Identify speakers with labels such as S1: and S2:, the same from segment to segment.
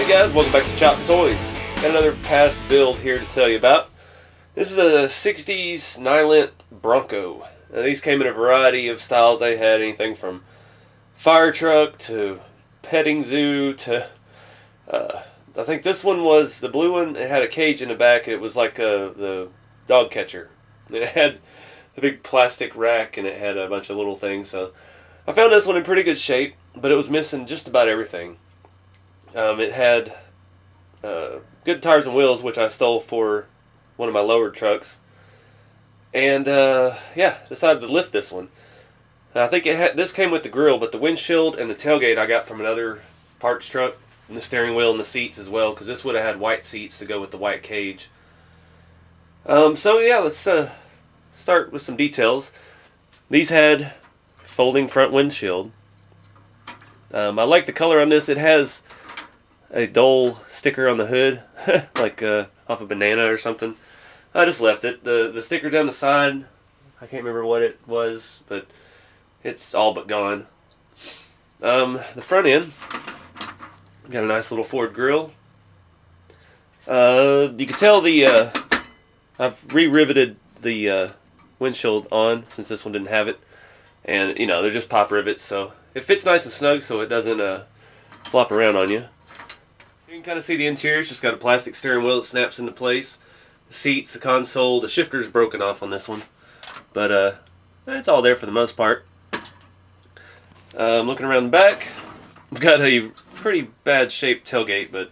S1: Hey guys, welcome back to Chop Toys. Got another past build here to tell you about. This is a 60's Nylint Bronco. Now, these came in a variety of styles. They had anything from fire truck to petting zoo to I think this one was the blue one. It had a cage in the back. It was like the dog catcher. It had a big plastic rack and it had a bunch of little things. So I found this one in pretty good shape, but it was missing just about everything. It had good tires and wheels, which I stole for one of my lowered trucks. And yeah, decided to lift this one. I think this came with the grill, but the windshield and the tailgate I got from another parts truck, and the steering wheel and the seats as well, because this would have had white seats to go with the white cage. So yeah, let's start with some details. These had folding front windshield. I like the color on this. It has a Dole sticker on the hood, like off a banana or something. I just left it. The sticker down the side, I can't remember what it was, but it's all but gone. The front end, got a nice little Ford grill. You can tell I've re-riveted the windshield on since this one didn't have it. And, you know, they're just pop rivets, so it fits nice and snug so it doesn't flop around on you. You can kind of see the interior. It's just got a plastic steering wheel that snaps into place. The seats, the console, the shifter's broken off on this one. But it's all there for the most part. Looking around the back, we've got a pretty bad shaped tailgate, but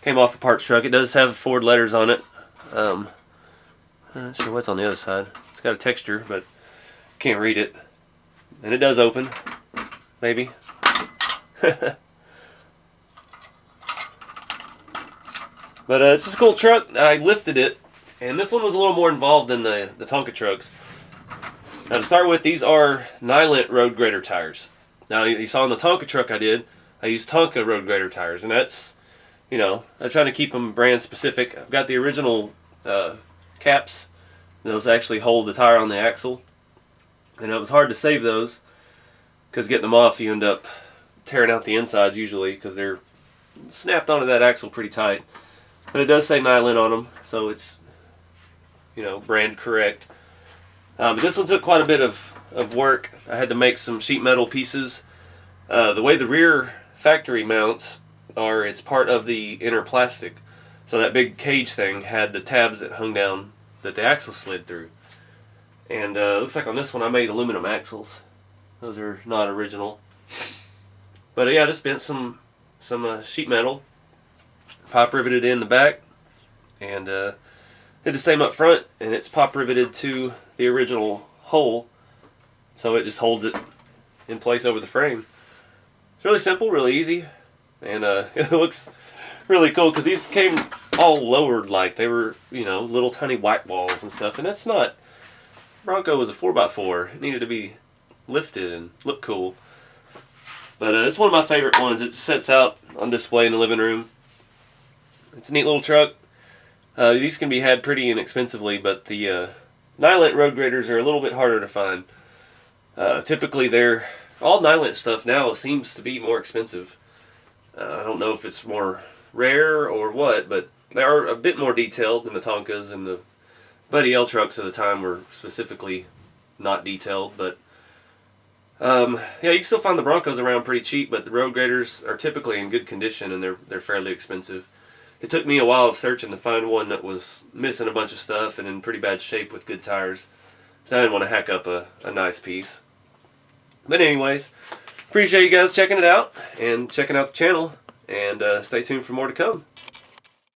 S1: came off a parts truck. It does have Ford letters on it. I'm not sure what's on the other side. It's got a texture, but can't read it. And it does open, maybe. But it's a cool truck. I lifted it, and this one was a little more involved than the Tonka trucks. Now to start with, these are Nylint road grader tires. Now you saw in the Tonka truck I used Tonka road grader tires, and that's, you know, I'm trying to keep them brand specific. I've got the original caps. Those actually hold the tire on the axle. And it was hard to save those, because getting them off, you end up tearing out the insides usually, because they're snapped onto that axle pretty tight. But it does say Nylint on them, so it's, you know, brand correct. But this one took quite a bit of work. I had to make some sheet metal pieces. The way the rear factory mounts are, it's part of the inner plastic. So that big cage thing had the tabs that hung down that the axle slid through. And it looks like on this one I made aluminum axles. Those are not original. But yeah, I just bent some sheet metal, pop riveted in the back, and did the same up front, and it's pop riveted to the original hole, so it just holds it in place over the frame. It's really simple, really easy, and it looks really cool because these came all lowered like they were, you know, little tiny white walls and stuff, and that's not. Bronco was a 4x4. It needed to be lifted and look cool. But it's one of my favorite ones. It sits out on display in the living room. It's a neat little truck. These can be had pretty inexpensively, but the Nylint road graders are a little bit harder to find. Typically, they're all Nylint stuff now seems to be more expensive. I don't know if it's more rare or what, but they are a bit more detailed than the Tonkas, and the Buddy L trucks at the time were specifically not detailed. But yeah, you can still find the Broncos around pretty cheap, but the road graders are typically in good condition, and they're fairly expensive. It took me a while of searching to find one that was missing a bunch of stuff and in pretty bad shape with good tires, so I didn't want to hack up a nice piece. But anyways, appreciate you guys checking it out and checking out the channel, and stay tuned for more to come.